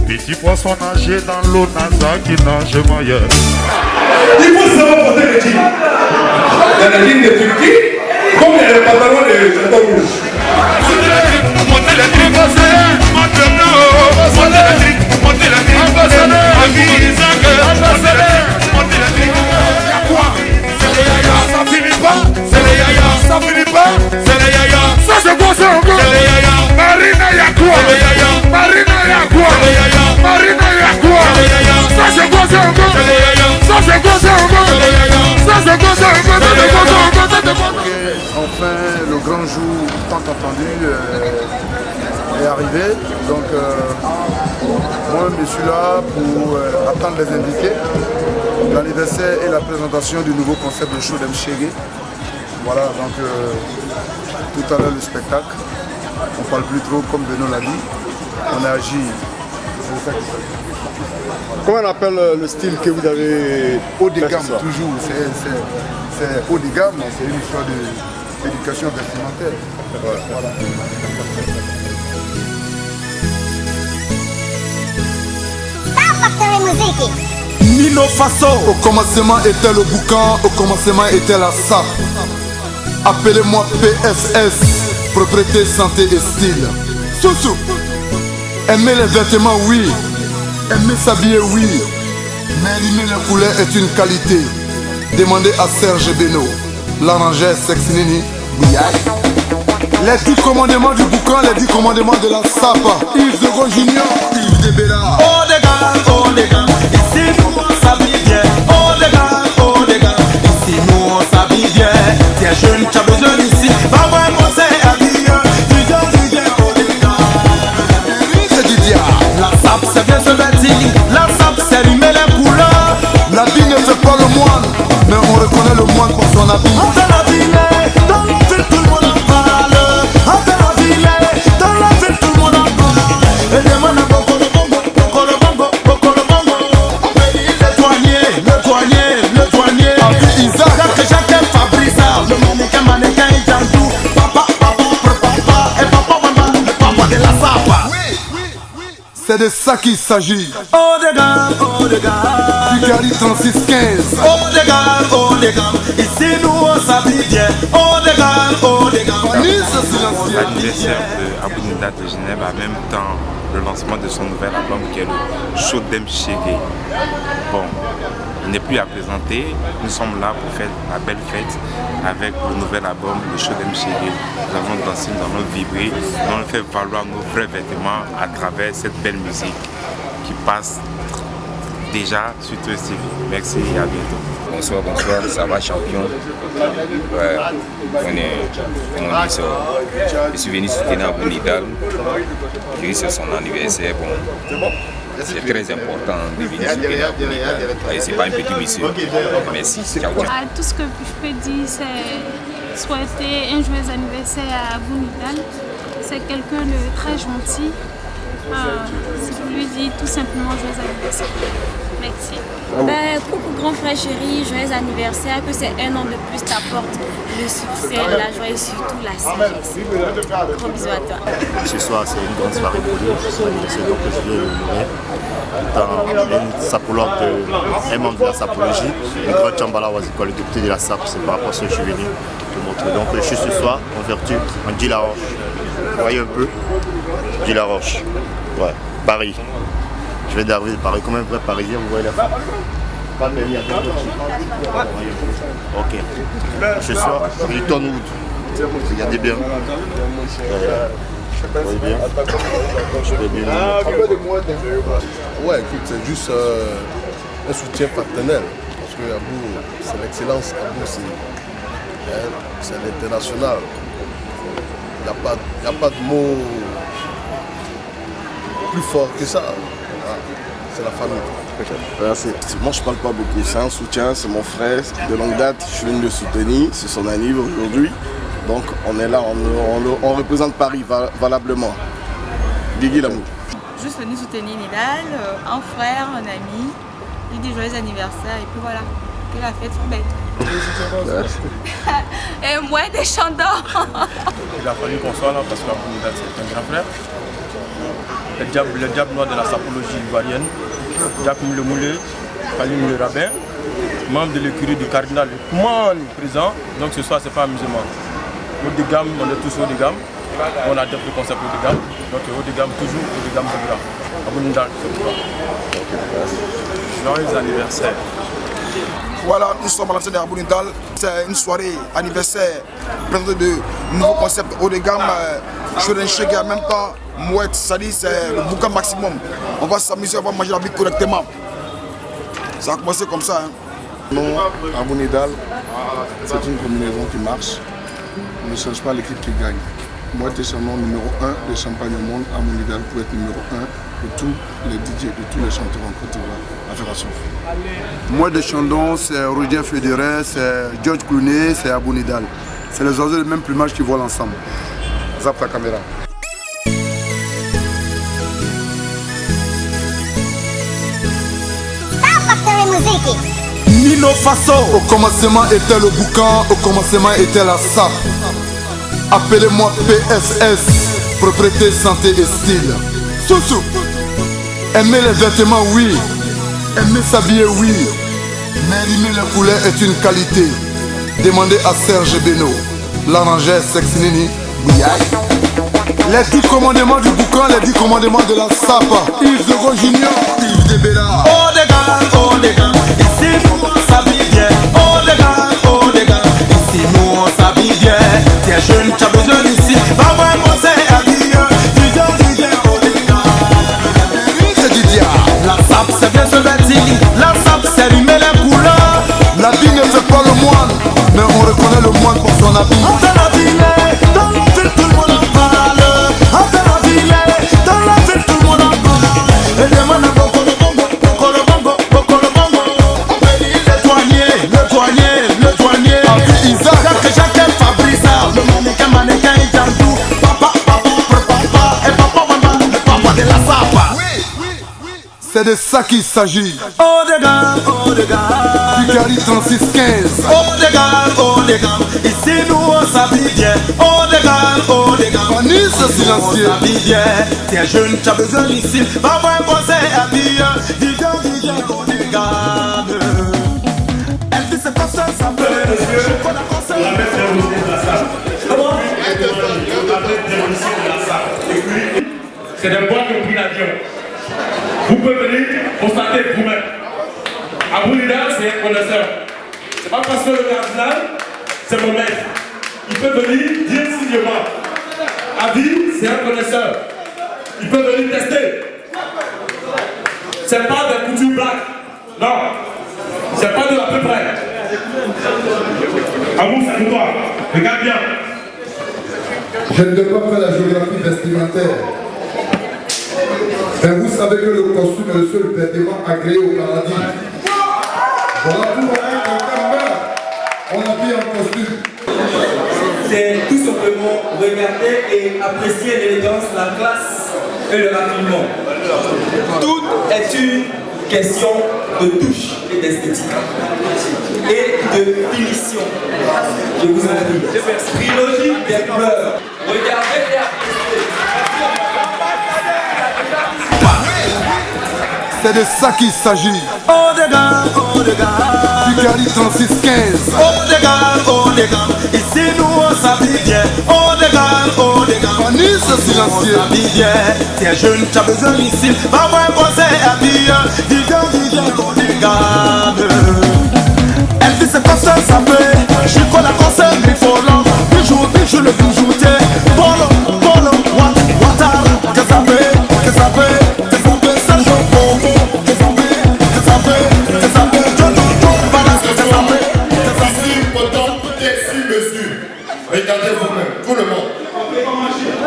Petit poisson nager dans l'eau, NASA qui nage maillot. Il faut savoir porter les jeans. Dans la ligne de Turquie, comme il y a le pantalon de Chantal Rouge. Montez les trucs, maintenant, montez les trucs, montez les trucs, montez les trucs. Y'a quoi? C'est les yaya, ça finit pas. C'est les yaya, ça finit pas. C'est les yaya, ça c'est quoi ça encore? C'est les yaya. Marina y'a quoi? C'est les yaya. Marina y'a quoi? C'est les yaya. Marina y'a quoi? C'est les yaya. Ça c'est quoi ça encore? C'est les yaya. Ça c'est quoi ça encore? C'est les yaya. Ça c'est quoi ça encore? Ça c'est quoi ça encore? Ça c'est quoi ça? Enfin, le grand jour tant attendu est arrivé. Donc, moi je suis là pour attendre les invités. L'anniversaire et la présentation du nouveau concept de show d'Mchege. Voilà, donc tout à l'heure le spectacle. On ne parle plus trop comme Benoît l'a dit. On a agi. C'est ça qui s'agit. Comment on appelle le style que vous avez? Haut de gamme, toujours. C'est haut de gamme, c'est une histoire d'éducation vestimentaire. Voilà. Nino Faso. Au commencement était le boucan, au commencement était la SAP. Appelez-moi PSS, propriété, santé et style. Soussou. Aimer les vêtements, oui. Aimer s'habiller, oui. Mais aimer les couleurs est une qualité. Demandez à Serge Beno, l'arrangeur Sexinini Bouyaï. Les 10 commandements du boucan, les 10 commandements de la SAP. Yves de Gros Junior, Yves de Béla. Oh les gars, ici nous on s'habille bien. Oh les gars, ici nous on s'habille bien. Tiens jeune, tu as besoin ici, va voir mon c'est habillé. Du bien, oh les gars. C'est du diable. La SAP c'est bien se vêtir, la SAP c'est rimer les couleurs. L'habit ne fait pas le moine, mais on reconnaît le moine pour son habit. On fait la ville, dans la ville tout le monde en parle. On fait la ville, dans la ville tout le monde en parle. Et demande à beaucoup de bongo, beaucoup de bongo, beaucoup de bongo. On peut dire le douanier. Jacques Fabrice, le mannequin et Jantou. Papa, et papa, maman, le papa de la SAP. C'est de ça qu'il s'agit. Oh les gars, Du Gary 3615. oh les gars, ici nous on s'habille bien. Oh les gars. L'anniversaire de Abou Nida de Genève en même temps le lancement de son nouvel album qui est le Show d'Mchege. Bon, il n'est plus à présenter, nous sommes là pour faire la belle fête avec le nouvel album, le Show d'Mchege. Nous allons danser, nous allons vibrer, nous allons faire valoir nos vrais vêtements à travers cette belle musique qui passe déjà sur Twist TV. Merci et à bientôt. Bonsoir, ça va champion. Ouais, je suis venu soutenir Abou Nida. C'est son anniversaire. Bon, c'est très important de venir soutenir Abou Nida. C'est pas un petit monsieur. Merci. Ciao. Tout ce que je peux dire, c'est souhaiter un joyeux anniversaire à Abou Nida. C'est quelqu'un de très gentil. Je lui dis tout simplement joyeux anniversaire. Merci. Coucou grand frère chéri, joyeux anniversaire, que c'est un an de plus t'apporte le succès, la joie et surtout la sagesse. Gros bisous à toi. Ce soir c'est une grande soirée pour nous, c'est donc que je viens l'honorer. Une sapologue, un membre de la sapologie, le grand Chambala Wazikwa, le député de la SAP, c'est par rapport à ce que je suis venu te montrer. Donc je suis ce soir en vertu, en Guy Laroche. Vous voyez un peu Guy Laroche, ouais, Paris. Je viens d'arriver de Paris comme un vrai Parisien, vous voyez la femme. Pas de lien. Ok. Ce soir, Hilton Wood. Regardez bien. Vous voyez bien. Je peux bien. Ouais, écoute, c'est juste un soutien fraternel. Parce que Abou, c'est l'excellence. Abou, c'est l'international. Il n'y a pas de mot plus fort que ça. C'est la famille. Moi je parle pas beaucoup, c'est un soutien, c'est mon frère de longue date, je suis venu le soutenir, c'est son anniversaire aujourd'hui. Donc on est là, on représente Paris valablement. Guigui l'amour. Juste venu soutenir Nidal, un frère, un ami, lui dit joyeux anniversaire et puis voilà, que la fête soit belle. Et moins des chants d'or. Il a fallu qu'on soit là parce qu'Abou Nida c'est un grand frère. le diable noir de la sapologie ivoirienne, Jacques Le Moulet, Kalim Le Rabbin, membre de l'écurie du cardinal Koumane présent. Donc ce soir, c'est pas amusement. Haut de gamme, on est tous haut de gamme. On adopte le concept haut de gamme. Donc haut de gamme, toujours haut de gamme, c'est à Bounidal, joyeux anniversaire. Voilà, nous sommes à l'entrée de Bounidal. C'est une soirée anniversaire présenté de nouveaux concepts haut de gamme. Chorencheg et en même temps Mouette, c'est-à-dire c'est le boucan maximum. On va s'amuser, on va manger la vie correctement. Ça a commencé comme ça. Non, à Bounidal, c'est une combinaison qui marche. On ne cherche pas l'équipe qui gagne. Mouette est champion numéro 1 de Champagne au monde à Bounidal pour être numéro 1 de tous les DJ, de tous les chanteurs en Côte d'Ivoire. La Fédération. Mouette de Chandon, c'est Roger Fédéré, c'est George Clooney, c'est à Bounidal. C'est les oiseaux du même plumage qui volent ensemble. Zap ta caméra. Nino Faso. Au commencement était le boucan, au commencement était la sape. Appelez-moi PSS, propriété, santé et style. Soussou. Aimer les vêtements, oui. Aimer s'habiller, oui. Mais aimer les couleurs est une qualité. Demandez à Serge Beno, l'arrangeur Sexinini. Les 10 commandements du boucan, les 10 commandements de la sape. Yves de Junior, Yves de Bella. Oh les gars, ici nous on s'habille bien. Oh les gars, ici nous on s'habille bien. T'es jeune, t'as besoin d'ici. Va voir mon c'est habillé. DJ, oh les gars. C'est du diable. La sape c'est bien se vêtir. La sape c'est rimer les couleurs. L'habit ne fait pas le moine, mais on reconnaît le moine pour son habit. On fait la ville, dans la ville tout le monde en parle. On fait la ville, dans la ville tout le monde en parle. Et demande à beaucoup de bongo, beaucoup de bongo, beaucoup de bongo. Le douanier. Jacques Fabrice, le mannequin est en tout. Papa, et papa, le papa de la sape. C'est de ça qu'il s'agit. Oh les gars. Picardie 3615. Oh les gars, ici nous on s'habille bien. Oh les gars, Fanny c'est silencieux. on s'habille bien. T'es jeune, t'as besoin d'ici. Va voir un conseil habillé. DJ, oh les gars. Elle dit c'est pas ça, ça peut. Je connais un conseil. La maître de la salle. Comment? La maître de la salle. Et puis, c'est des boîtes qui ont pris l'avion. Vous pouvez venir constater vous-même. À Bounidal, c'est un connaisseur. C'est pas parce que le cardinal, c'est mon maître. Il peut venir dire signement. À vie, c'est un connaisseur. Il peut venir tester. C'est pas des coutures black. Non. C'est pas de à peu près. À vous, c'est pour toi. Regarde bien. Je ne peux pas faire la géographie vestimentaire. Mais vous savez que le costume est le seul vêtement agréé au paradis. Voilà pourquoi quelqu'un meurt, on habille en costume. C'est tout simplement regarder et apprécier l'élégance, la classe et le raffinement. Tout est une question de touche et d'esthétique et de finition. Je vous en prie. Trilogie des couleurs. Regardez et appréciez. C'est de ça qu'il s'agit. Oh les gars. Picardie 3615. Oh les gars, ici nous on s'habille bien. Oh les gars. Fanny c'est silencieux. On s'habille bien. T'es jeune, t'as besoin d'ici. Va voir un conseil habillé. DJ, oh les gars. Elle dit c'est pas ça, ça peut. Je connais un conseil, mais il faut l'en. Bijou, le bijoutier. Polo, water. Qu'est-ce que ça fait? Regardez vous-même, tout le monde.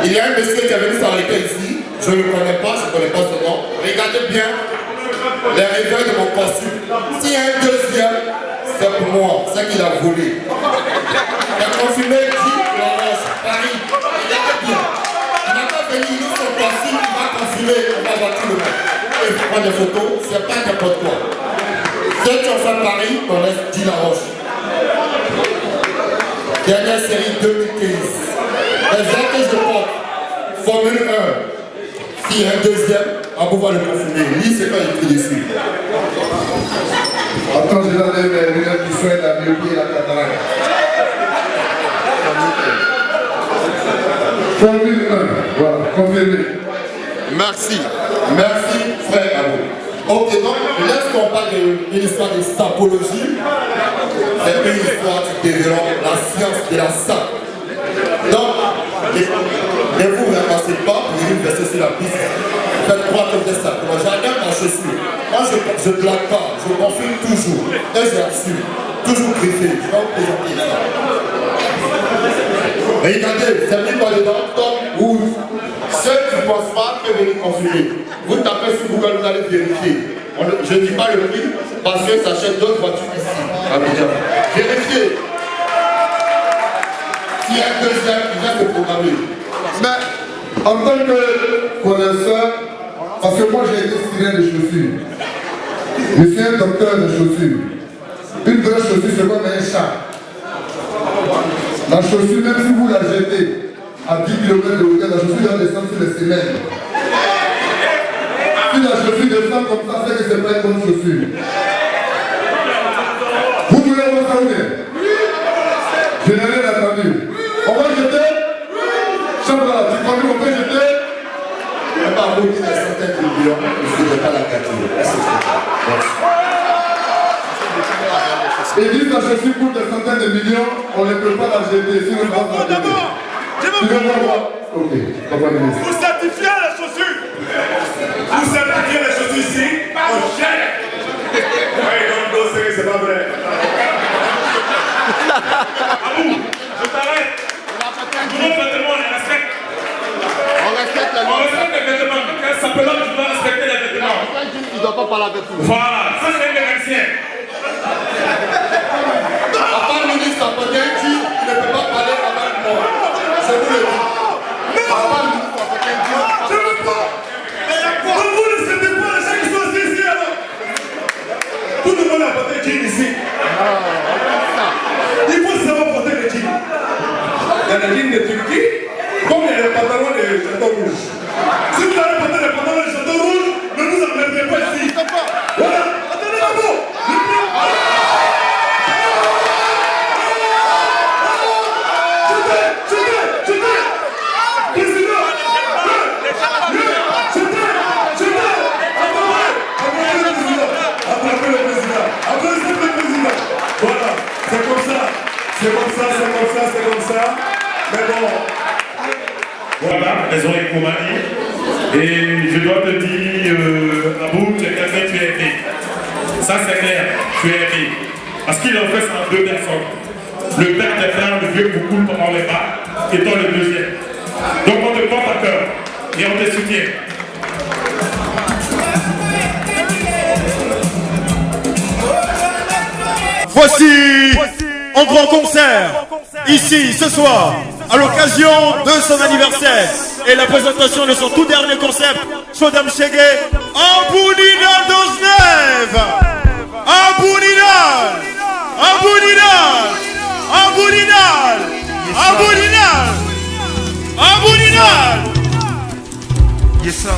Il y a un monsieur qui est venu s'arrêter ici. Je ne le connais pas son nom. Regardez bien les réveils de mon costume. S'il y a un deuxième, c'est pour moi, c'est qu'il a volé. Il a confirmé dit Florence, Paris. Regardez bien. Il n'a pas venu ici son costume, il va confirmer, on va voir tout le monde. Et il prend des photos, c'est pas n'importe quoi. Ceux qui ont fait Paris, on laisse dit la roche. Dernière série 2015. Les artistes de pop, Formule 1. S'il y a un deuxième, on va pouvoir le confirmer. Lui, c'est quand il est dessus. Attends, je vais aller vers les qui soignent la myopie et la cataracte. Formule 1, voilà, confirmé. Merci. Merci, frère Abou. Ok, donc, lorsqu'on parle d'une histoire de sapologie, c'est une histoire qui développe la science de la sape. Donc, ne vous ramassez pas pour venir verser sur la piste. Faites croire que vous êtes sapologue. J'adore ma chaussure. Moi, je ne blague pas, je confirme toujours. Et j'assume. Toujours griffé. Je vais vous présenter ça. Regardez, c'est mis par dedans, top rouge. Ceux qui ne pensent pas peuvent venir confirmer. Vous tapez sur Google, vous allez vérifier. Je ne dis pas le prix parce que ça achète d'autres voitures ici. Vérifiez. S'il y a un deuxième, il vient se programmer. Mais en tant que connaisseur, parce que moi j'ai été stylé de chaussures. Je suis un docteur de chaussures. Une vraie chaussure, c'est comme un chat. La chaussure, même si vous la jetez à 10 km de hauteur, la chaussure va descendre sur les semelles. Si la chaussure descend comme ça, c'est que c'est pas une bonne chaussure. Vous voulez voir ça ou bien? Je n'ai rien entendu. On va jeter? Chambre, tu conduis, on peut jeter? Il n'y a pas beaucoup de centaines de millions, je ne vais pas la gâter. Ils disent la chaussure coûte des centaines de millions, on ne peut pas la jeter, sinon on va la jeter. Tu veux voir? Ok, vous certifiez la chaussure. Vous certifiez la chaussure ici, on jette. Oui, donc c'est pas vrai. Abou, je t'arrête. Nous, nos vêtements, on les respecte. On respecte les vêtements. Quand un sapologue, tu dois respecter les vêtements. Il ne doit pas parler avec vous. Voilà, ça c'est un mécanicien. À part le ministre, il ne peut pas parler avec moi. Je vous le dis. À part le ministre, je ne veux pas. Vous ne savez pas les gens qui sont ici alors. Tout le monde a porté le jean ici. Il faut savoir porter le jean. Il y a des jeans de Turquie, comme il y a les pantalons de château rouge. Si vous allez porter les pantalons de château rouge, ne vous emmerdez pas ici. Voilà, attendez la boue. C'est comme ça. Mais bon. Voilà, elles ont écoumani. Et je dois te dire, Abou, tu es quelqu'un, tu es aimé. Ça c'est clair, tu es aimé. Parce qu'il en fait ça en deux personnes. Le père des frères, le vieux beaucoup pendant les bas, et toi le deuxième. Donc on te porte à cœur et on te soutient. Voici un grand concert, ici, ce soir, à l'occasion de son anniversaire et la présentation de son tout dernier concept, Sodam Shege, Abounidal Dosnev, Abounidal, Abounidal, Abounidal, Abounidal, Abounidal. Yes, sir.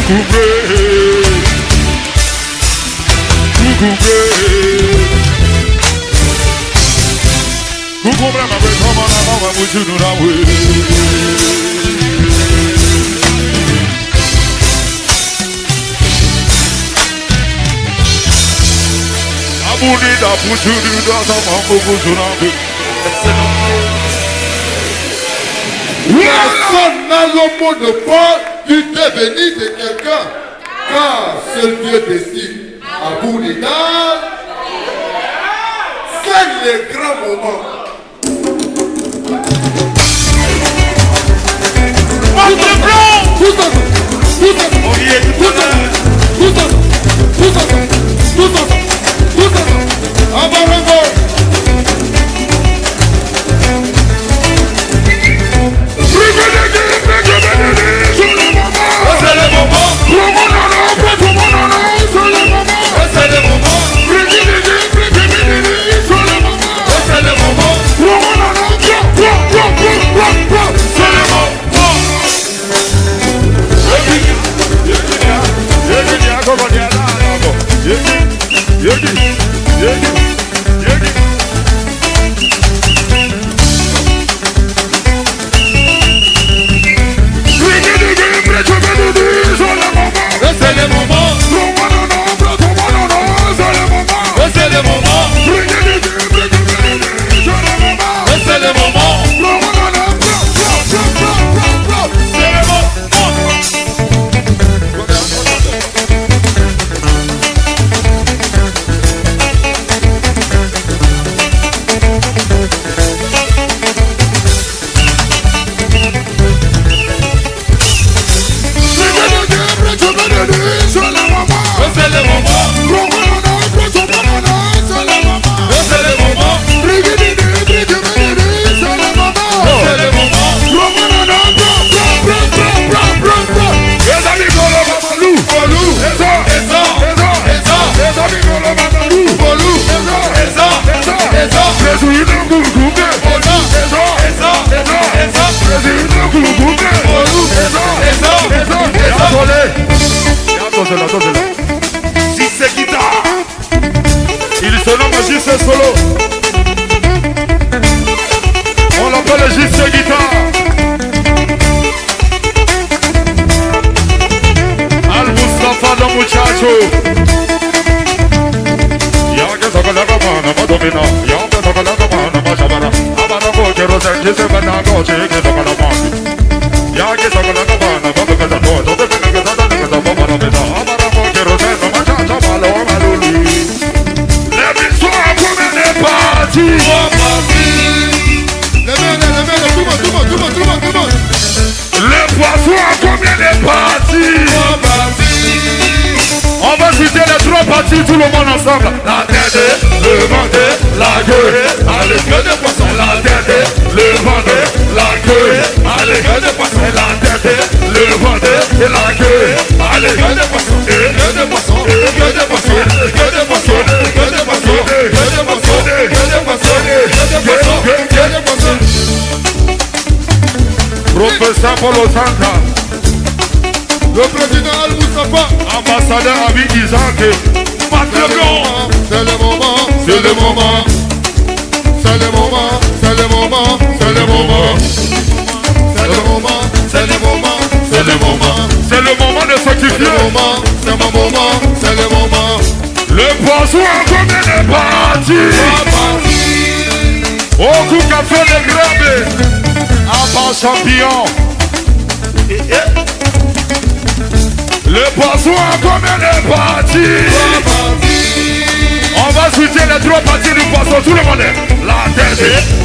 Personne n'a le monopole du devenir de quelqu'un, car seul Dieu décide. À Bounidal, c'est le grand moment. Si c'est guitare, il se nomme JC Solo. On l'appelle JC Guitare. Al Mustafa le muchacho. Yage Sokolaka Mana Madomina, Yage Sokolaka Mana Majabara, Abana Boke Rosen, Jisabana Goche, Sokolamani. Yage Sokolaka Mana Babaka Zano, Babaka Babaka Abana Boke Rosen, Machacha Malo Maluli. Les victoires comme les partis. Les poissons combien les parties. On va citer les trois parties, tout le monde ensemble. La tête, le ventre, la queue. Allez, que de poisson. La tête, le ventre, la queue. Allez, que de poisson. La tête, le ventre et la queue. Allez, que de poisson. Que de poisson. Que de poisson. Que de poisson. Que de poisson. Que de poisson. Que de poisson. Que de poisson. Professeur Polo Santa. Le président Al-Moustapha, ambassadeur Abid Isaac, c'est le moment, c'est le moment, c'est le moment, c'est le moment, c'est le moment, c'est le moment, c'est le moment, c'est le moment, c'est le moment de sacrifier. C'est mon moment, c'est le moment. Le poisson a combien de parties? Au coup qu'a fait les grabés, à part champion. Le poisson a combien de parties? On va switcher les trois parties du poisson, tout le monde. La tête,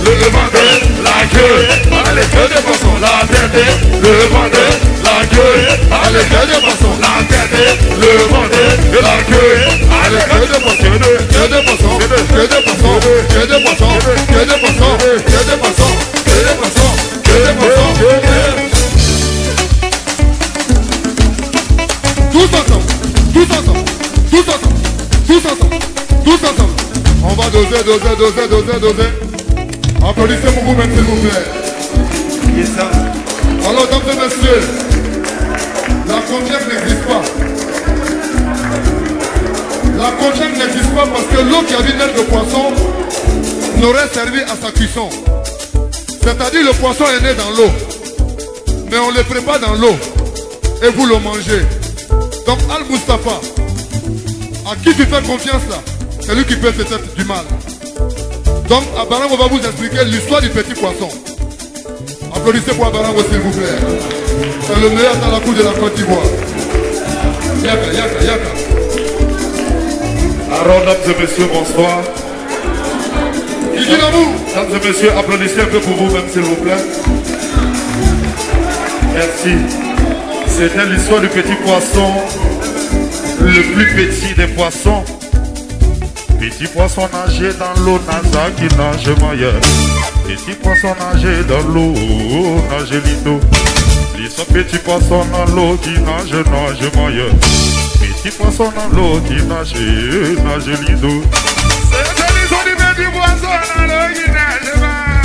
le ventre, la queue. Allez, que de poisson. La tête, le ventre, la queue. Allez, que de poisson. La tête, le ventre, la queue. Allez, que de poisson. Que de poisson. Que de poisson. Que de poisson. Que de poisson. Que de poisson. Que de poisson. Que de poisson. Tous ensemble, tous ensemble, tous ensemble, tous ensemble, tous ensemble. On va doser, doser, doser, doser, doser. Applaudissez pour vous-même, s'il vous plaît. Alors, mesdames et messieurs, la confiance n'existe pas. La confiance n'existe pas parce que l'eau qui a vu naître le poisson n'aurait servi à sa cuisson. C'est-à-dire le poisson est né dans l'eau, mais on le prépare dans l'eau et vous le mangez. Donc Al-Mustafa, à qui tu fais confiance là, c'est lui qui peut te faire du mal. Donc Abarango va vous expliquer l'histoire du petit poisson. Applaudissez pour Abarango s'il vous plaît. C'est le meilleur dans la cour de la Côte d'Ivoire. Yaka, yaka, yaka. Alors, mesdames et messieurs, bonsoir. Mesdames et messieurs, applaudissez un peu pour vous-même, s'il vous plaît. Merci. C'était l'histoire du petit poisson, le plus petit des poissons. Petit poisson nageait dans l'eau, Nasa qui nage mailleur. Petit poisson nageait dans l'eau, nage lido. L'histoire petit poisson dans l'eau qui nage mailleur. Petit poisson dans l'eau qui nage lido. C'était l'histoire du petit poisson dans l'eau qui nage mailleur.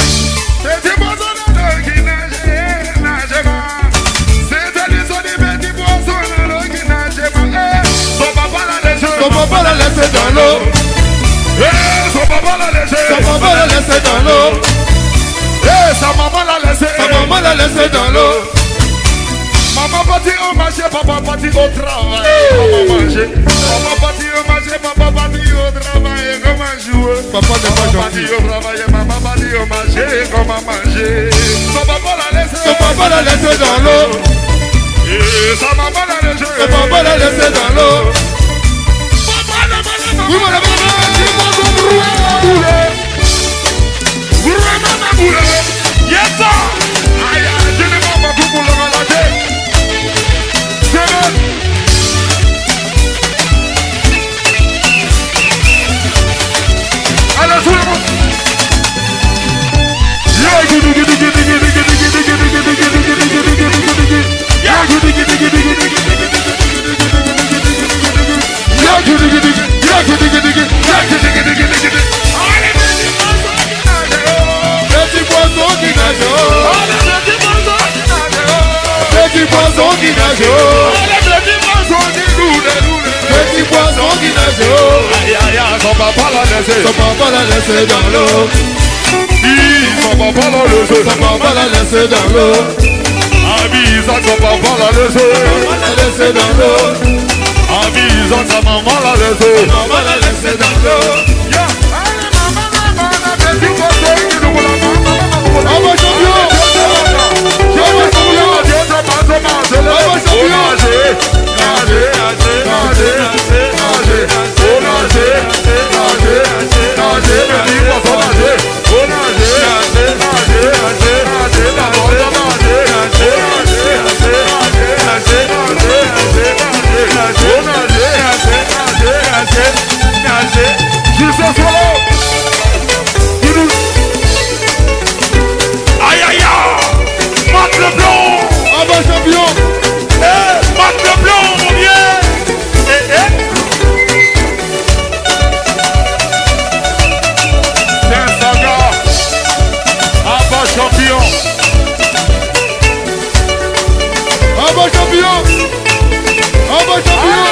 Petit poisson dans l'eau qui nage mailleur. C'était l'histoire du petit poisson dans l'eau qui nage mailleur. Son papa l'a laissé dans l'eau. Son papa l'a laissé dans l'eau. Sa maman l'a laissé dans l'eau. Maman partit au marché, papa partit au travail. Maman manger. Maman partit au marché, papa partit au travail. Comment jouer? Papa n'est pas gentil. Au travail, maman partit au marché, comment manger? Son papa l'a laissé dans l'eau. Sa maman l'a laissé. Son papa l'a laissé dans l'eau. Oui, madame, yes, sir. Aïe, je ne m'en vais pas pour le malader. C'est bon. Allez, tout le monde. Petit poisson qui nage, petit poisson qui nage, petit poisson qui nage. Son papa l'a laissé dans l'eau. Son papa l'a laissé dans l'eau. Avisa son papa l'a laissé dans l'eau. Avisa sa maman l'a laissé dans l'eau. Aïe aïe aïe, mate le blanc. Ah bah champion. Mate le blanc mon vieux. C'est un saga. Ah bah champion. Ah bah champion. Ah bah champion.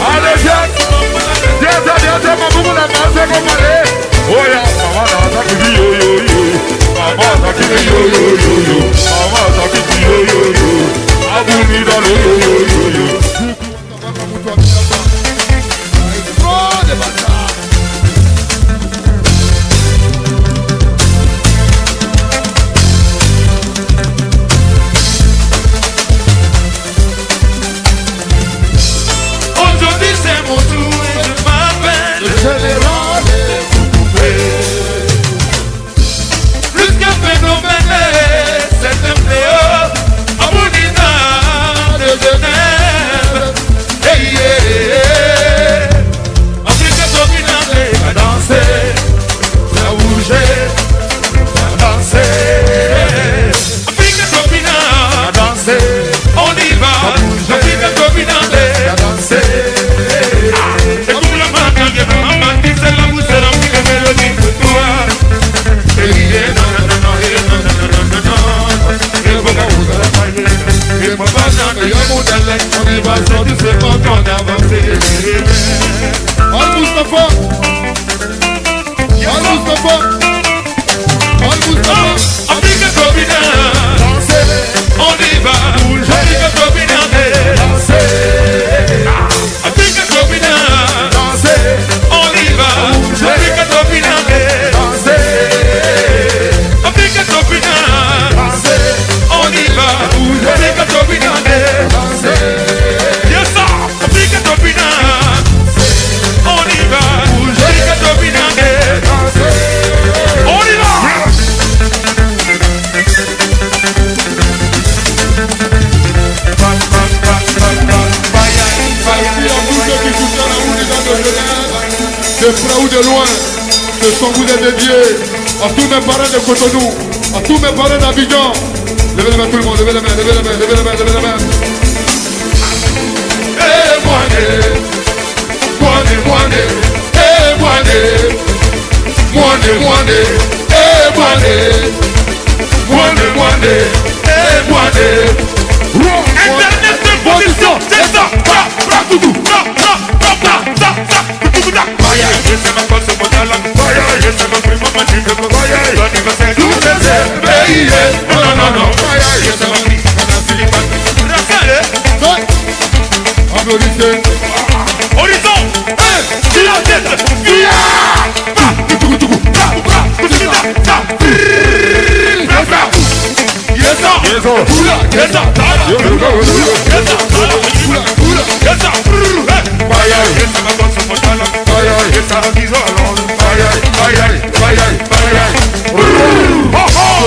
Allez, viens, ma boum la masse comme allez. Oh ya, maman ça qui yo yo yo. Maman ça qui yo yo yo yo. Maman ça qui yo yo yo. Abouni dans le yo yo yo yo. Oh, des bâtards. Plus qu'un phénomène, c'est un fléau. On est passé doucement qu'on avance. Al-Mustafa. Al-Mustafa. Al-Mustafa. Afrique Copina, on y va. Afrique Copina, Afrique Copina, on y va. Afrique Copina, Afrique Copina, on y va. Afrique Copina, yes sir. Afrique Copina, on y va. Afrique Copina, on y va. De près ou de loin, ce son vous est dédié à tous mes parents de Cotonou, à tous mes parents d'Abidjan. Levez les mains tout le monde, levez les mains, levez les mains, levez les mains, levez les mains. Eh, Moine, Moine, Moine, eh, Moine, Moine, Moine, eh, Moine, Moine, Moine, eh, Moine. Internet de position, c'est ça, tout, Horizon, sur la tête,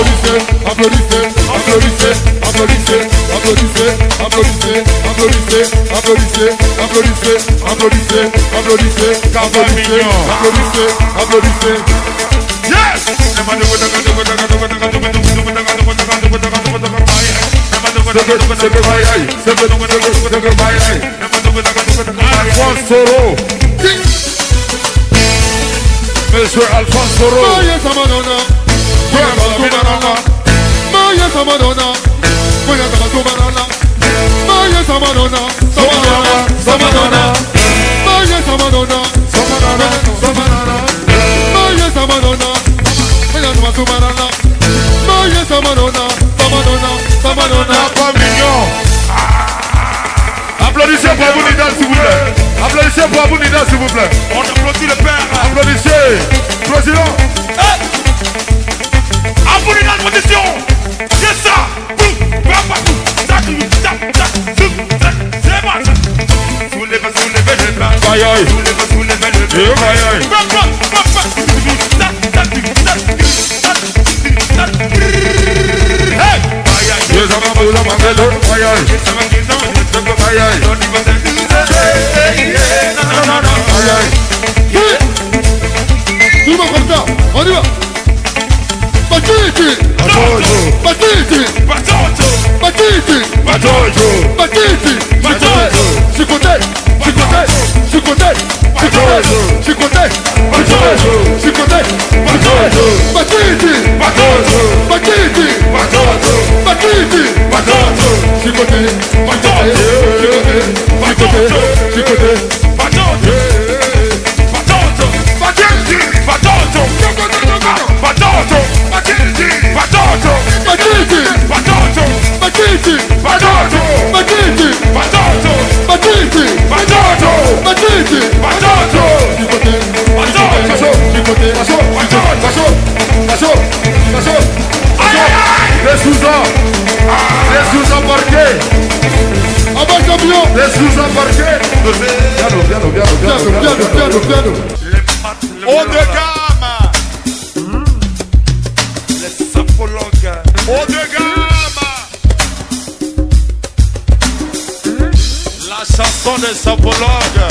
Applaudissez, applaudissez, applaudissez, applaudissez, applaudissez, applaudissez, applaudissez, applaudissez, applaudissez, applaudissez, applaudissez, applaudissez, applaudissez. Yes! Alphonse Soro. Monsieur Alphonse Soro. Maya Samadona. Maya Samadona. Maya Samadona. Maya Samadona. Maya Samadona. Samadona. Samadona. Maya Samadona. Samadona. Samadona. Maya Samadona. Maya Samadona. Maya Samadona. Samadona. Samadona. Pas mignon. Applaudissez pour Abou Nidal s'il vous plaît. Applaudissez pour Abou Nidal s'il vous plaît. On applaudit le père. Applaudissez. Président. Abou Nidal position. C'est ça. C'est bon. Soulevez les bras. Aïe aïe. Soulevez les bras. Aïe aïe. Tout le monde comme ça, on y va. Batiti, Batiti, Batiti, Batiti, Chicoté, Chicoté, Chicoté, Chicoté, Chicoté, Chicoté, Batiti, Batiti, Batiti, Chicoté, Chicoté, Les sous-embarqués. Les sous-embarqués. Piano. Haut de gamme. Les sapologues. Haut de gamme. La chanson des sapologues.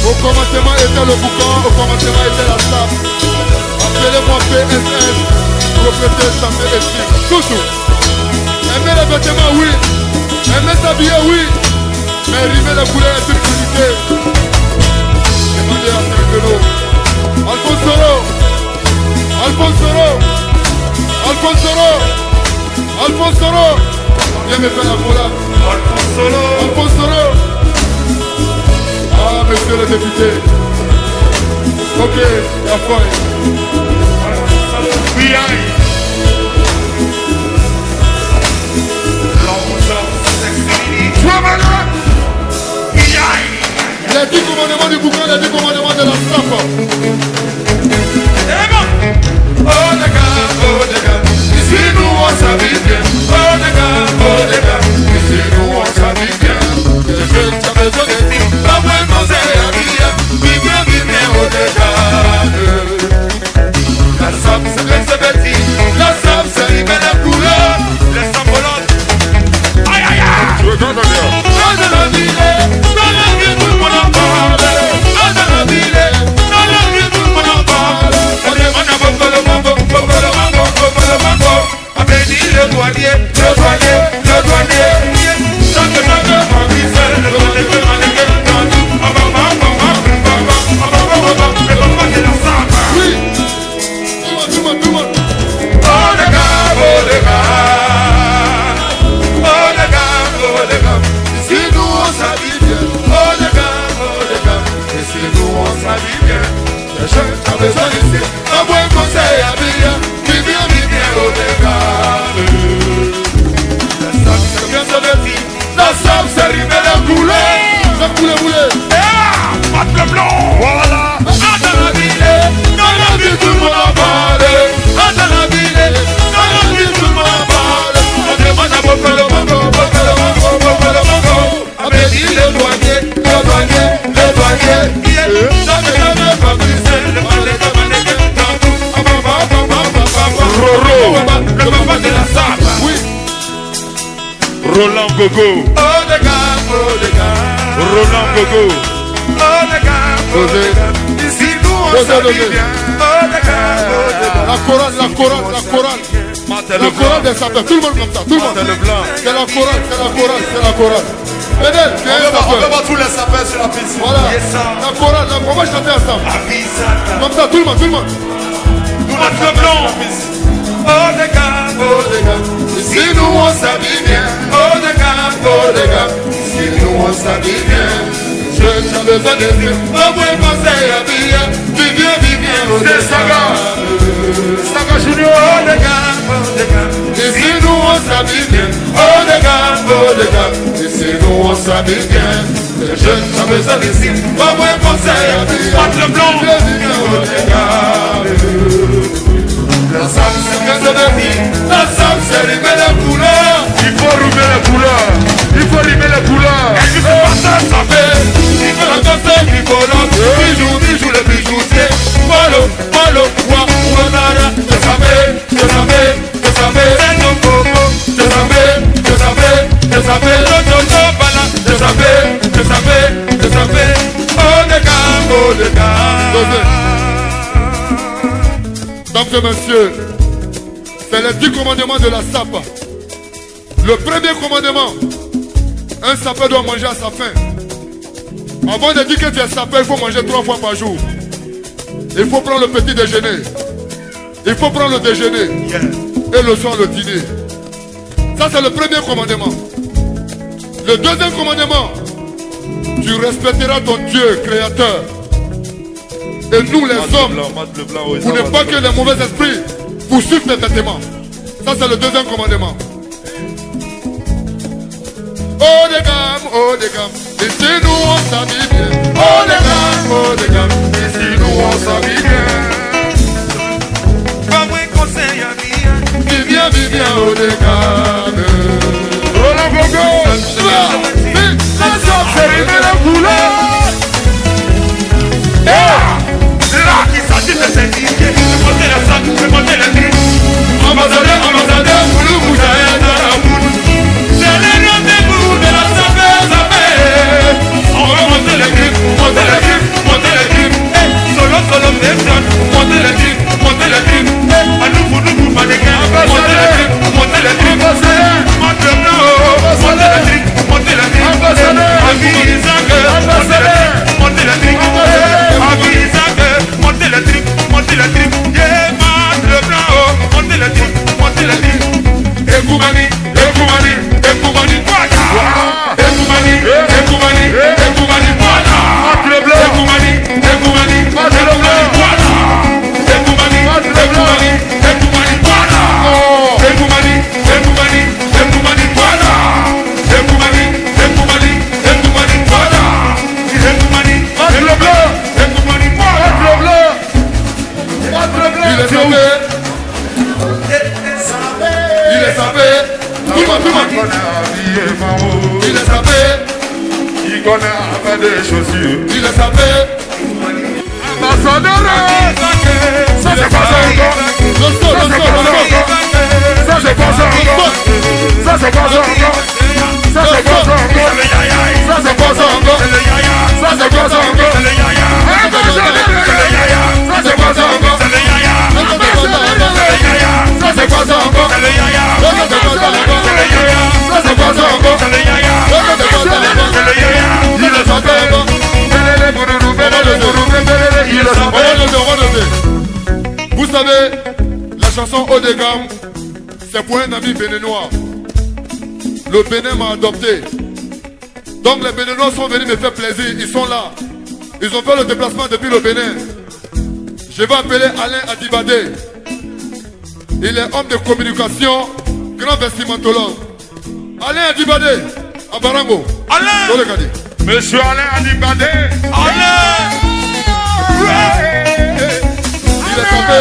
Au commencement était le boucan, au commencement était la sape. Appelez-moi PSS, propriété santé et style. Toujours. Aimer les vêtements, oui. Aimer s'habiller, oui. Mais rimer les couleurs est une qualité. Demandez à Saint-Vélo. Alphonse Soro. Alphonse Soro. Alphonse Soro. Alphonse Soro. Viens me faire la collab. Alphonse Solo. Ah, monsieur le député. Ok, la foi. Les 10 commandements du bouquin, les 10 commandements de la SAP. Ici nous on s'habille bien. Ici nous on s'habille bien. Je t'ai besoin de dire, pas moins conseil à bien. Vive bien au dégât. La SAP c'est les bêtises. La SAP c'est les belles couleurs. Les symboles. Aïe aïe aïe. Je regarde bien. Dans la ville, tout le monde en parle. Dans la ville, tout le monde en parle. On demande à beaucoup le mambo. Abedi le douanier. Roland Gogo. Roland Gogo. Ici nous on s'habille bien. La chorale. La chorale des sapeurs, tout le monde comme ça, tout le monde. C'est la chorale. Fidèle, tu es un sapeur. On va voir tous les sapeurs sur la piste. Voilà, la chorale, on va chanter ensemble. Comme ça, tout le monde. Nous le blanc. Oh les gars. Ici nous on s'habille bien. Oh les gars. Ici nous on s'habille bien. Je n'ai besoin de dire, pas moins conseil à bien. Viens, c'est Saga Junior. Oh les gars. Ici nous on s'habille bien. Oh les gars. Ici nous on s'habille bien. Je n'ai besoin de dire, pas moins conseil à bien. Le blanc. Viens, oh les gars. La SAP c'est bien de vie. La SAP c'est rimer les couleurs. Il faut rimer les couleurs. Et tu fais pas ça fait. Il faut la danse, il faut l'autre. Bijou, le bijoutier. Polo, Ouanara. Je savais. C'est ton coco. Je savais. L'autre bala. Je savais. Oh les gars. Mesdames et messieurs, c'est les 10 commandements de la SAP. Le premier commandement, un sapeur doit manger à sa faim. Avant de dire que tu es sapeur, il faut manger 3 fois par jour. Il faut prendre le petit déjeuner. Il faut prendre le déjeuner. Et le soir le dîner. Ça c'est le premier commandement. Le deuxième commandement, tu respecteras ton Dieu créateur. Et nous les hommes, vous n'êtes pas que les mauvais esprits pour suivre tes vêtements. Ça c'est le deuxième commandement. Oh les gammes, ici nous on s'habille bien. Oh les gammes, ici nous on s'habille bien. Pas moins conseil à bien. Viens, oh les gammes. Roland Gogo. La SAP c'est rimer les couleurs. C'est là qu'il s'agit de s'indiquer. De monter la SAP, de monter le cri. Ambassadeur, Moulou Moujaïa dans la boule. C'est le rendez-vous de la SAP. On va monter le grip. Solo, personne. Monter le grip. À nous, mannequin. Monter le grip. Il le savait. Il connaît à faire des chaussures. Il le savait. Ambassadeur. Ça c'est pas ça encore. Ça c'est pas ça encore. Ça c'est pas ça encore. Ça c'est pas ça encore. Ça c'est pas ça encore. Ça c'est pas ça encore. Ça c'est pas ça encore. Ça c'est pas ça encore. Ça c'est pas ça encore. Vous savez, la chanson Haut de gamme, c'est pour un ami béninois. Le Bénin m'a adopté. Donc les Béninois sont venus me faire plaisir, ils sont là. Ils ont fait le déplacement depuis le Bénin. Je vais appeler Alain Adibadé. Il est homme de communication, grand vestimentologue. Alain Adibadé, à Barango. Alain! Monsieur Alain Adibadé. Alain! Il est tombé.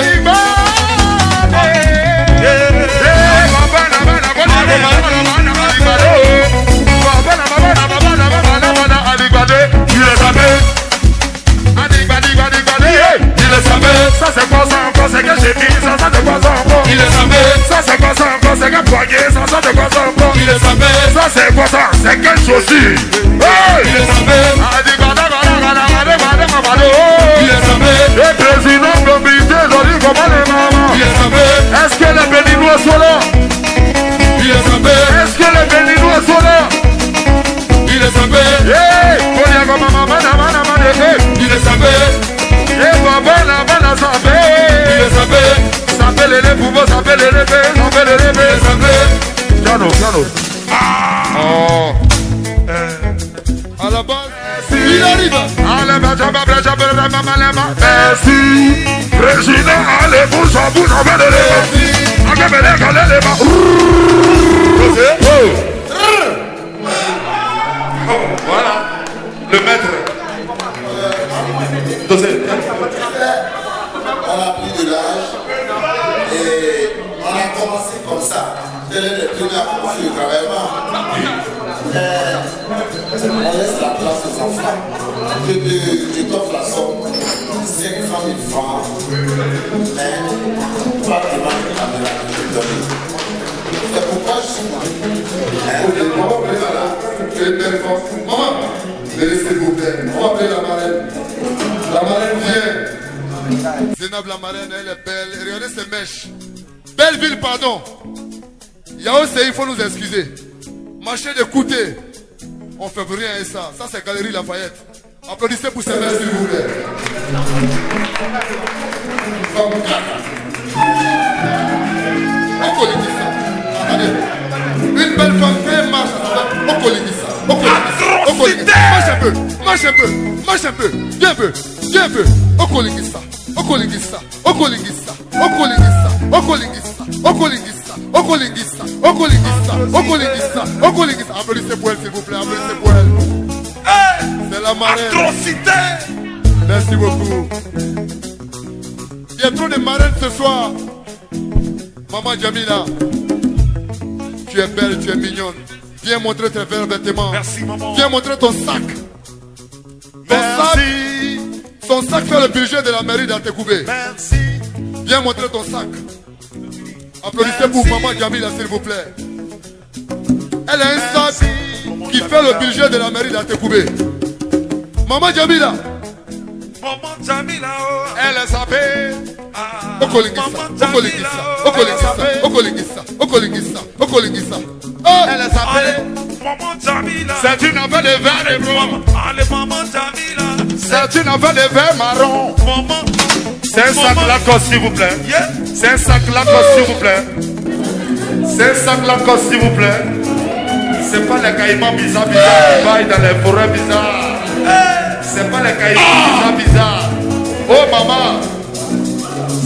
Il le savait, ça c'est quoi ça encore, c'est que j'ai mis, ça c'est quoi ça encore. Il le savait, ça c'est quoi ça encore, c'est que poignet, ça c'est quoi ça encore. Il le savait, ça c'est quoi ça, c'est que chaussure. Il le savait, il le savait, le président de l'obligé, joli comment les mamans. Il le savait, est-ce que les Béninois sont là? Il le savait, est-ce que les Béninois sont là? Il le savait, il le savait. Il le savait, s'appelle les pouvoirs, s'appelle les répés, s'appelle les répés, s'appelle. Piano, piano. Oh. À la base, il arrive. Merci. Président, allez, bouge, allez les bas. Voilà, le maître. On a pris de l'âge et on a commencé comme ça. Tel est le premier approche du travail. On laisse la place aux enfants. Je t'offre la somme 500 000 francs. Mais toi, tu vas me la donner. C'est pourquoi je suis là. Maman, s'il vous plaît, on va appeler la marraine. La marraine vient. Zénab la marraine, elle est belle. Regardez ses mèches. Belleville, pardon. Yao c'est il faut nous excuser. Marché de Kouté. On fait rien et ça. Ça c'est Galerie Lafayette. Applaudissez pour ces mèches, s'il vous plaît. On colline ça. Attendez. Une belle femme fait marche. On colline ça. Marche un peu, marche un peu, marche un peu, viens un peu, viens un peu. Okolingissa, Okolingissa, Okolingissa, Okolingissa, Okolingissa, Okolingissa, Okolingissa, Okolingissa, Okolingissa, Okolingissa. Applaudissez pour elle, s'il vous plaît, applaudissez pour elle. C'est la marraine. Atrocité. Merci beaucoup. Il y a trop de marraines ce soir. Maman Jamila, tu es belle, tu es mignonne. Viens montrer tes verres vêtements. Merci, maman. Viens montrer ton sac. Merci. Son sac fait le budget de la mairie d'Antekoubé. Merci. Viens montrer ton sac. Applaudissez pour maman Jamila, s'il vous plaît. Elle a un sac qui fait le budget de la mairie d'Antekoubé. Maman Jamila. Maman Jamila, elle s'appelle Okolingissa, Okolingissa, Okolingissa, Okolingissa, Okolingissa, Okolingissa. Elle s'appelle Maman Jamila. C'est une affaire de verre et blanc. Allez, Maman Jamila. C'est une affaire de verre marron. Maman. C'est un sac Lacoste, s'il vous plaît. C'est un sac Lacoste, s'il vous plaît. C'est un sac Lacoste, s'il vous plaît. C'est pas les caïmans bizarres qui vaillent dans les forêts bizarres. C'est pas les caïmans bizarres. Oh maman.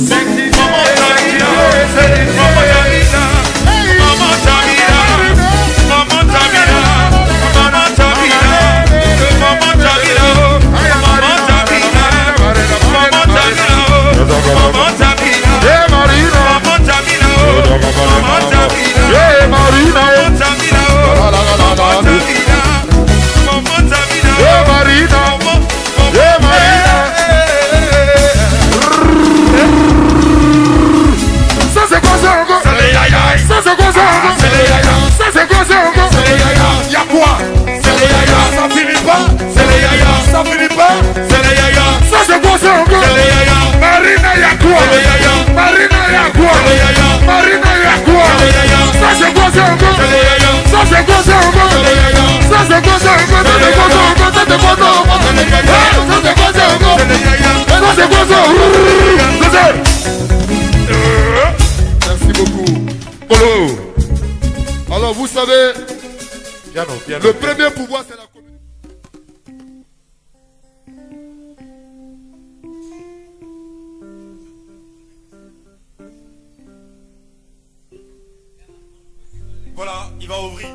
C'est qui Maman Jamila. C'est qui Maman Jamila. Maman Jamila. Maman Jamila. Maman Jamila. Maman Jamila. Maman Jamila. Maman Jamila. Maman Jamila. Hey Marina. Maman Jamila. Maman Jamila. Hey Marina. savez, le premier pouvoir, c'est la communauté. Voilà, il va ouvrir.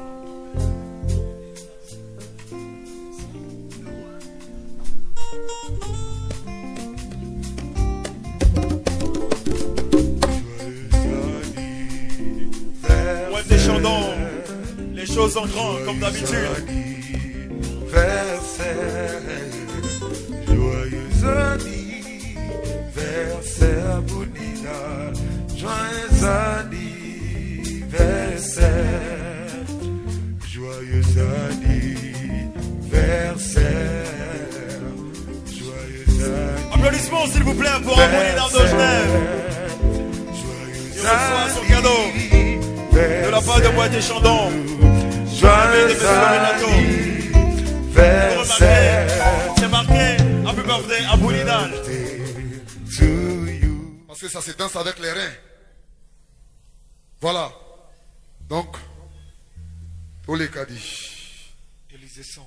Ouais, des chandons, les choses en grand comme d'habitude. Joyeux anniversaire, Bounidal. Joyeux anniversaire. Joyeux anniversaire. Joyeux anniversaire. Applaudissements s'il vous plaît pour Bounidal de Genève. Il reçoit son cadeau de la part de Boîte des Chandons. Joyeux anniversaire. C'est marqué Happy Birthday à Bounidal. Parce que ça se danse avec les reins. Voilà. Donc, pour les caddies, Élisée Song.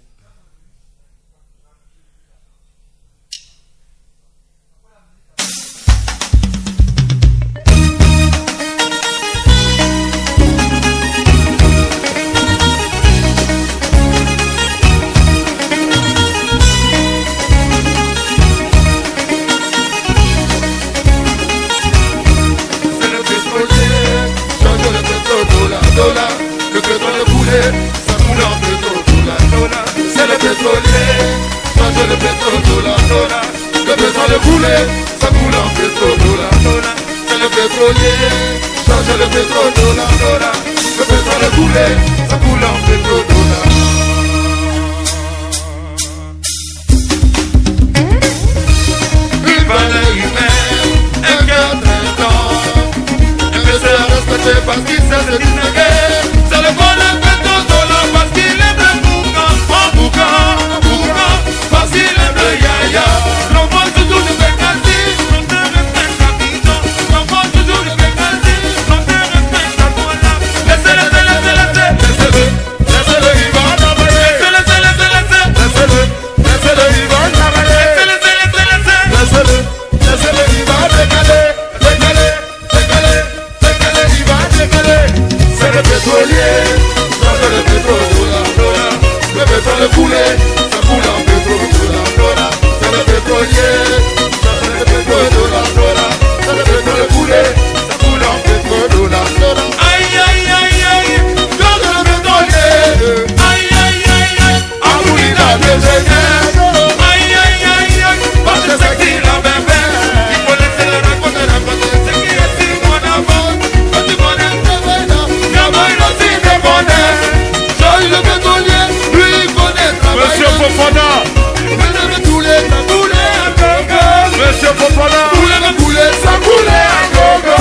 Le pétrole coulé, ça coule en pétrole, dollar. C'est le pétrolier, change le pétrole, dollar. Le pétrole coulé, ça coule en pétrole, dollar. C'est le pétrolier, change le pétrole, dollar. Le pétrole coulé, ça coule en pétrole, dollar. Une valeur humaine, un cœur traitant. Un message respecté parce qu'il sait se distinguer. C'est le bon pétrole dollar parce qu'il est de boucan, en boucan, parce qu'il est de yaya. L'on voit toujours du Benghazi, l'on te respecte à Bidon. L'on voit toujours du Benghazi, l'on te respecte à Douala. Laissez-le, il va en travailler. Laissez-le, il va en travailler. Laissez-le, il va décaler, il va décaler. C'est le pétrolier, change le pétrole, dollar. Le pétrole coulé, ça coule en pétrole, dollar. C'est le pétrolier, change le pétrole, dollar. C'est le pétrole coulé, ça coule en pétrole, dollar. Aïe, aïe, aïe, aïe, change le pétrolier. Aïe, aïe, aïe, aïe, à Bounidal de Genève. Aïe, aïe, aïe, aïe, parce que c'est qui la bébé. Il faut laisser le raconter, c'est qui est si bon avant. Quand tu connais le travail, Joyeux le pétrolier, lui connaît travail. Monsieur Fofana, Monsieur Fofana, ça coulait à gogo.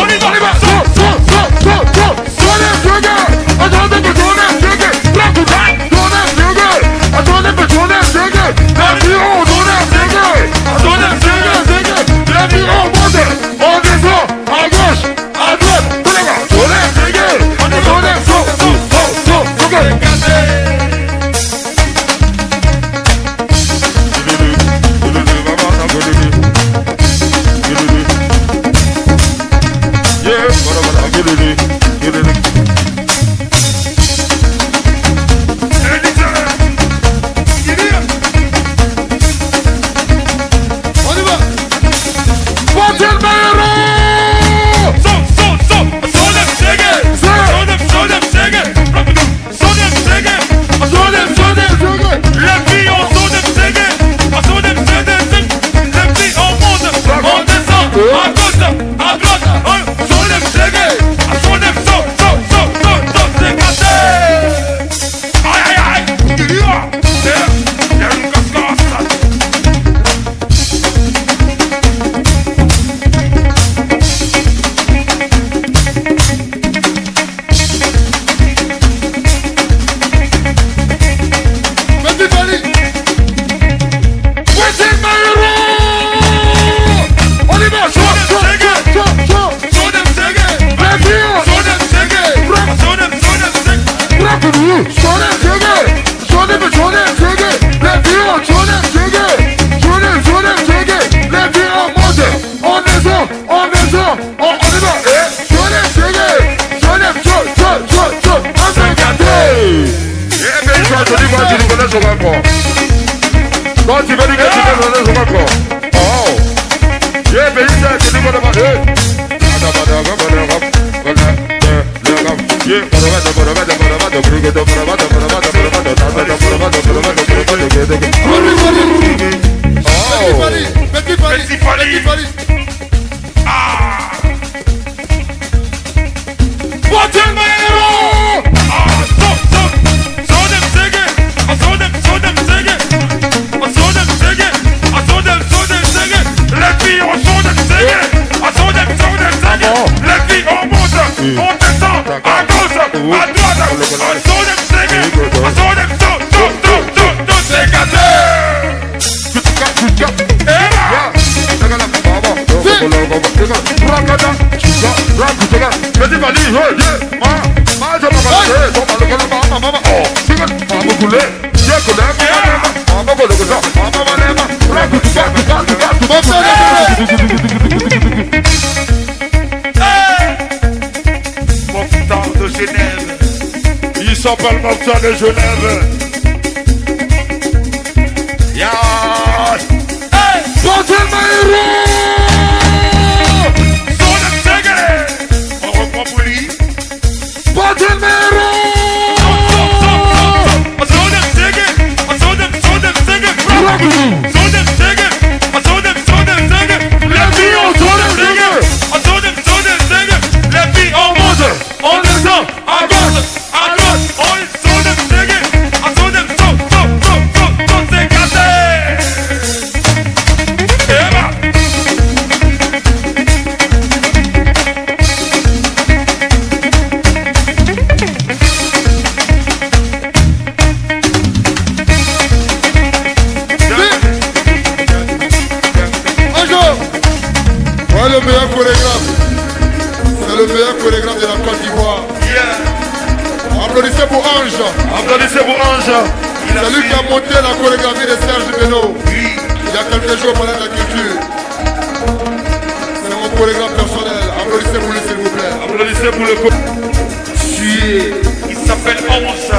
On y va, Quand tu veux dire que tu veux donner son corps. Oh. Yeah, mais il dit que tu veux demander. On descend à gauche, à droite, on saut dem singing, on saut dem tout c'est gâté. De Genève, il s'appelle Martin de Genève. Ya, hey, Martin Maïro, son on reprend pour lui. Martin Maïro, on descend à gauche, à droite, on saute dem singing, on saute dem tout c'est gâté. Bonjour. Ouais, le meilleur chorégraphe. C'est le meilleur chorégraphe de la Côte d'Ivoire. Yeah. Applaudissez pour Ange. Applaudissez pour Ange. C'est lui qui a monté la chorégraphie de Serge Beno. Oui. Il y a quelques jours pendant la culture. C'est mon chorégraphe personnel. Applaudissez pour lui s'il vous plaît. Applaudissez pour le il s'appelle Ange.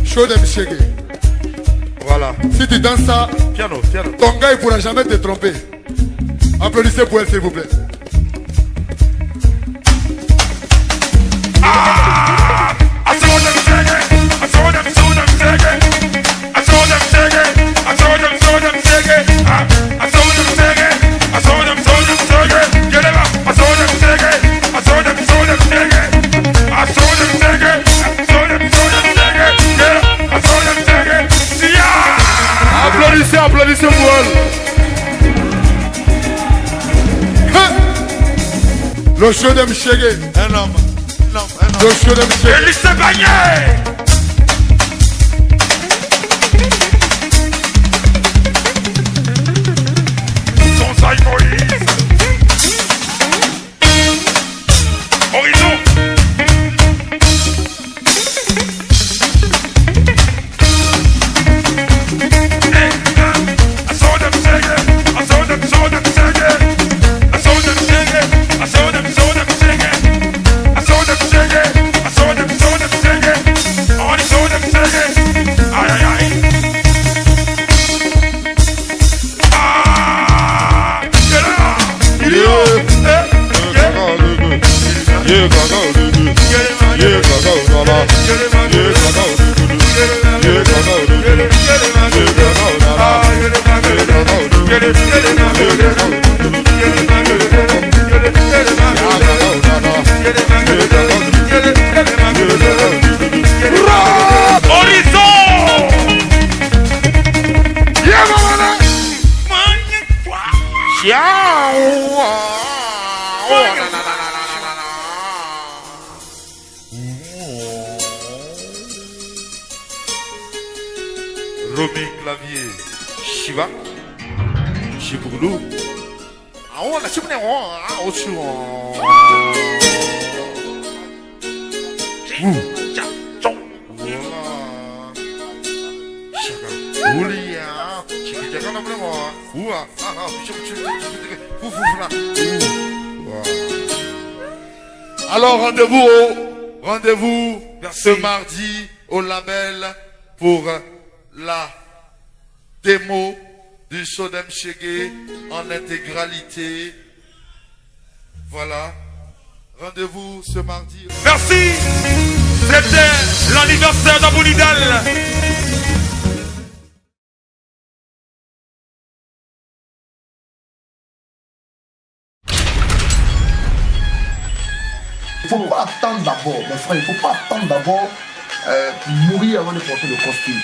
Show them shake. Voilà. Si tu danses ça, piano. Ton gars il pourra jamais te tromper. Applaudissez pour elle s'il vous plaît. Applaudissez pour elle. Le show de Mchege. Un homme. Le show de Mchege. Élise Bagné. Sonsaï Moïse. Horizon. Romain Clavier, Shiva, Chiboulou. Ah, on a chimé, on alors rendez-vous ce mardi au label pour la démo du show d'Mchege en intégralité. Voilà. Rendez-vous ce mardi. Merci. C'était l'anniversaire d'Abou Nidal. Il ne faut pas attendre d'abord, mes frères, il ne faut pas attendre d'abord pour mourir avant de porter le costume.